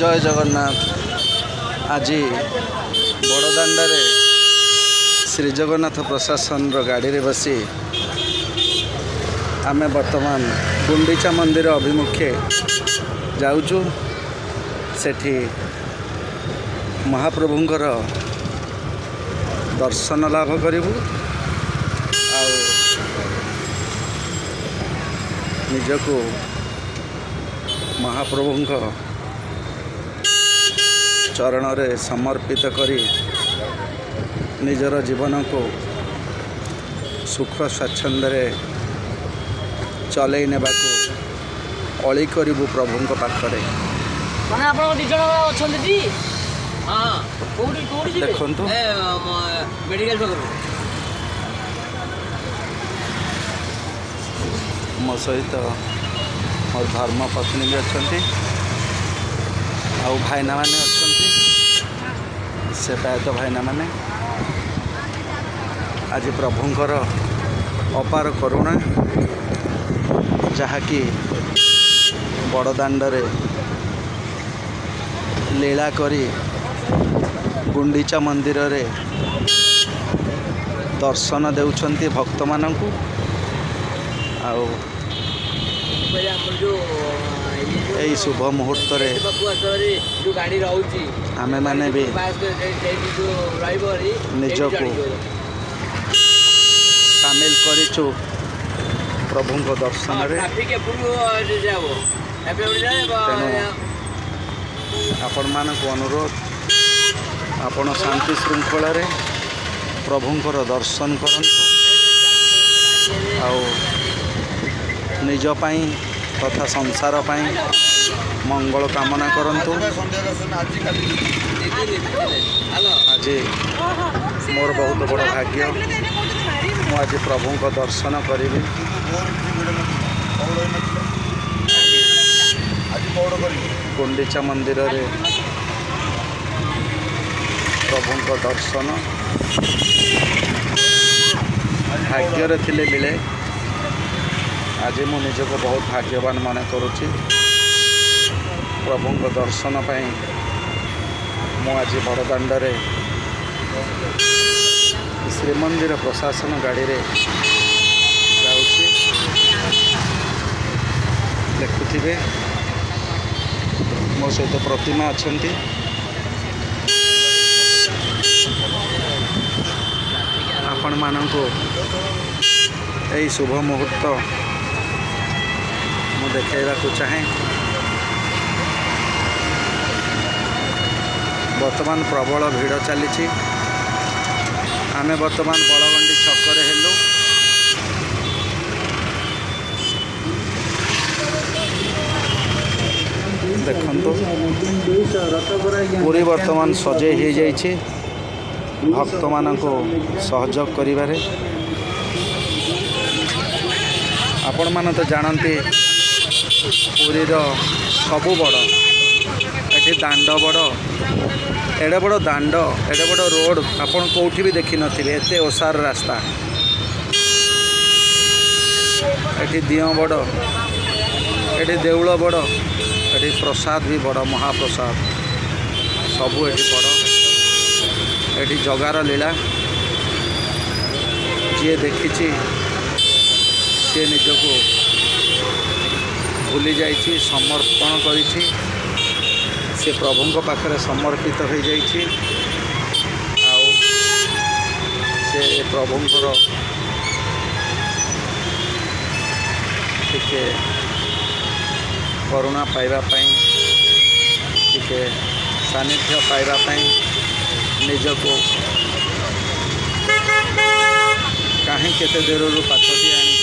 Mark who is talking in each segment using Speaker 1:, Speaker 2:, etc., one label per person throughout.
Speaker 1: जय जगन्नाथ। आज बड़दाण्डे श्री जगन्नाथ प्रशासन गाड़ी रे बसी आमे वर्तमान गुंडीचा मंदिर अभिमुखे जाऊचु। सेठी महाप्रभुंकर दर्शन लाभ करिबु आ निजको महाप्रभुंक चरण रे समर्पित करी निजर जीवन को सुख स्वाच्छंद्य चलई नेबाको अली करिबु प्रभुंक पाखरे।
Speaker 2: माने आपण दिजण अछंती हां कोडी कोडी
Speaker 1: देखंतु
Speaker 2: ए मेडिकल पकरो
Speaker 1: मो सहित मोर धर्म पत्नी भी अच्छा आउ भाईना माने अच्छा से प्रायतः भाईना माने आज प्रभुंकर अपार करुणा जहाँकि बड़दाण्डे लीला करी गुंडीचा मंदिर रे दर्शन देउछंती भक्त माननकु। आउ यही शुभ मुहूर्त रे आमे माने भी निजको सामिल करिछु प्रभुंक दर्शन रे। आपण मानक अनुरोध आपण शांति श्रृंखला रे प्रभुंकर दर्शन करंतु आउ निज पाई तथा संसार पाई मंगल कामना करंतु। आज मोर बहुत बड़ भाग्य मु आज प्रभु को दर्शन करी। गुंडीचा मंदिर रे प्रभु को दर्शन भाग्य रे थिले मिले। आज मु निजको बहुत भाग्यवान माने करुछि प्रभु को दर्शन पाई मु आज बड़दाण्डे श्रीमंदिर प्रशासन गाड़ी रे जाउछि। देखुथिबे मो सहित प्रतिमा अछंती। आपण माननको एई शुभ मुहूर्त मु देखेबा को चाहे। वर्तमान प्रबल भीड़ चली आमे वर्तमान बड़गंडी छकरे हेलु। देखंतु पूरी वर्तमान सजे हो जाइए भक्त मानको सहयोग करिबारे। आपण मान तो जानते पुरी सबु बड़ एटी दांड बड़ एडे बड़ दांड एडे बड़ रोड आपण कोठी भी देखि नथिबे एते ओसार रास्ता। एटी दियो बड़ एटी देउल बड़ एटी प्रसाद भी बड़ महाप्रसाद सबू एटी बड़ एटी जगार लीला जी देखी सी निजको भूली जाइए समर्पण करिछि से प्रभुंक पाखरे समर्पित हो जाइछि। आउ से प्रभुंकर टिके करुणा पाइबा पई टिके सानिध्य पाइबा पई निजको कहीं केते देरु पाछटी आनी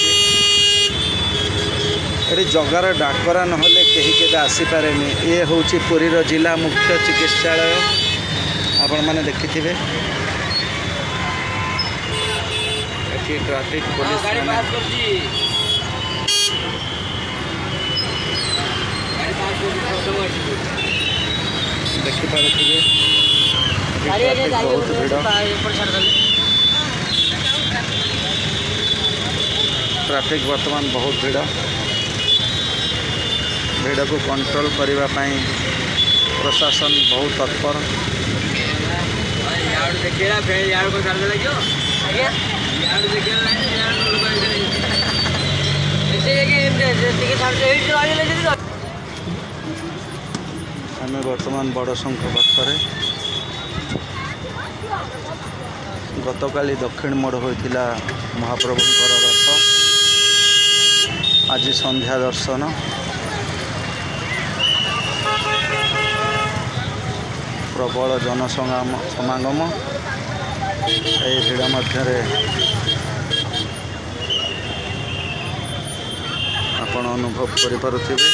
Speaker 1: ये जगार डाकरा नहले कहीं के आसीपारे। ये हूँ पुरीर जिला मुख्य चिकित्सालय आपण मैंने देखि थे। ट्रैफिक पुलिस देखिपारे बहुत भीड़ ट्रैफिक वर्तमान बहुत भीड़ भीड़ को कंट्रोल करने प्रशासन बहुत तत्पर।
Speaker 2: देखिएगा फिर यार को छाड़ देला क्यों आज्ञा यार देखिएगा यार लोग ऐसे कि छाड़ दे आगे ले जल्दी
Speaker 1: आम बर्तमान बड़ शंख पाखरे गतकाली दक्षिण मोड़ होता महाप्रभुंकर रथ आज संध्या दर्शन प्रबल जनसमागम यही भिड़ मध्य आपण अनुभव करिपारुथिबे।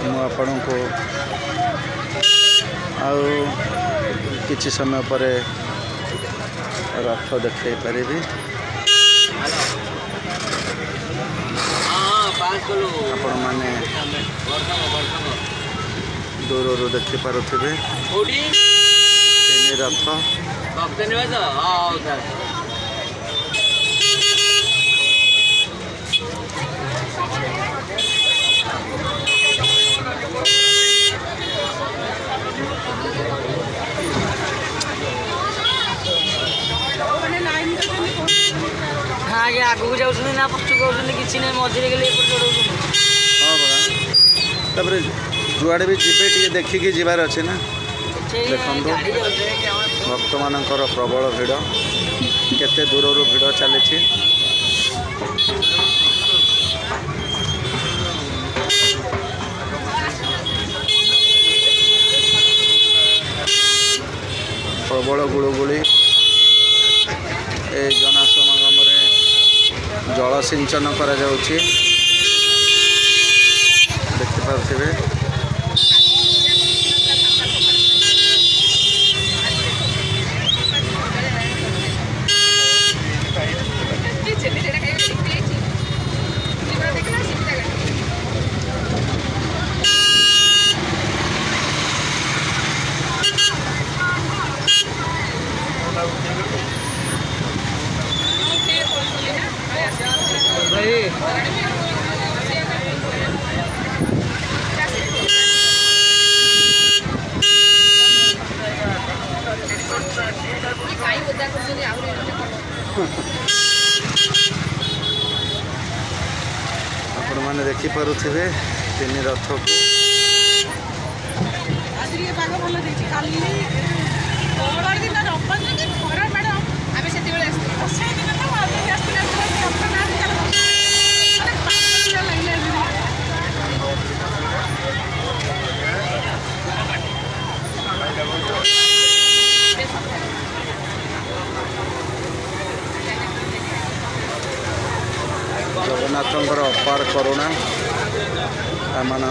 Speaker 1: ମୁଁ ଆପଣଙ୍କୁ ଆଉ କିଛି ସମୟ ପରେ ରଥ ଦେଖାଇ ପାରିବି। ଆପଣମାନେ ଦୂରରୁ ଦେଖିପାରୁଥିବେ ତିନି ରଥ।
Speaker 2: आगे आगू जाऊँ ना पक्ष करूँ कि मझे गले
Speaker 1: हाँ बड़ा तापर जुआड़े भी जीवे टे देखिकी जीवार अच्छे ना। देखु भक्त मानकर प्रबल भिड़ केते दूररू भिड़ चली प्रबल गुड़गुड़ी ए जनसमागम जल सिंचन करा जाउछि देखि पारुथिबे। आपण मैंने देखिपे तीन रथ को जगन्नाथंकर अपार करुणा आमर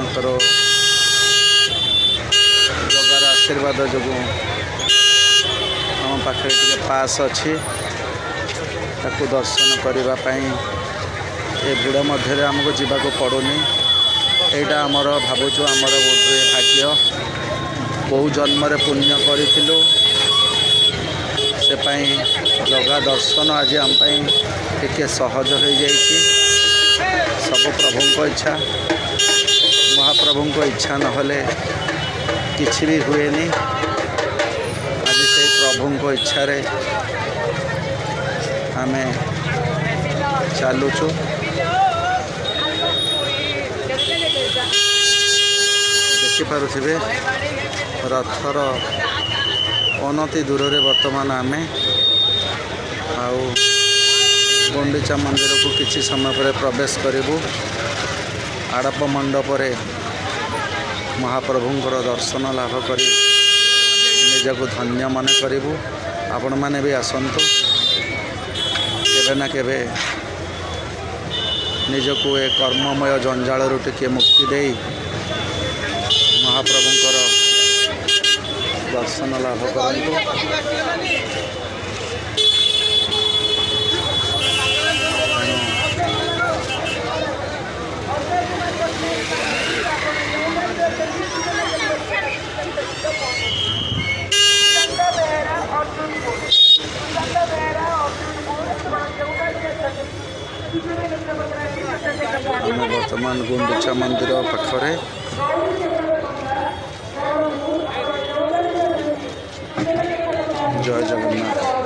Speaker 1: जगार आशीर्वाद जो आम पाखे टे पास अच्छी ताकू दर्शन करने ये भिड़ मध्य आमको जावाक पड़ूनी। यहाँ आमर भावुँ आमर बोधे भाग्य बहु जन्म पुण्य करूँ से जगा दर्शन आज आम टे सहज हो जाइए। सब प्रभु इच्छा महाप्रभु इच्छा नहले किछि भी हुएनी। आज से प्रभु इच्छा रे आमे चलुचु देखिपे रथर अनति दूर रे वर्तमान आमे आउ गुंडीचा मंदिर को किसी समय पर प्रवेश करूँ। आड़प मंडप महाप्रभुंकर दर्शन लाभ कर निजक धन्य मन करूँ। आपण मैंने भी आसतु केवे ना केवे निजको ए कर्ममय जंजाल टिके मुक्ति दे महाप्रभुंकर दर्शन लाभ करूँ। ଆମେ ବର୍ତ୍ତମାନ ଗୁଣ୍ଡିଚା ମନ୍ଦିର ପାଖରେ। ଜୟ ଜଗନ୍ନାଥ।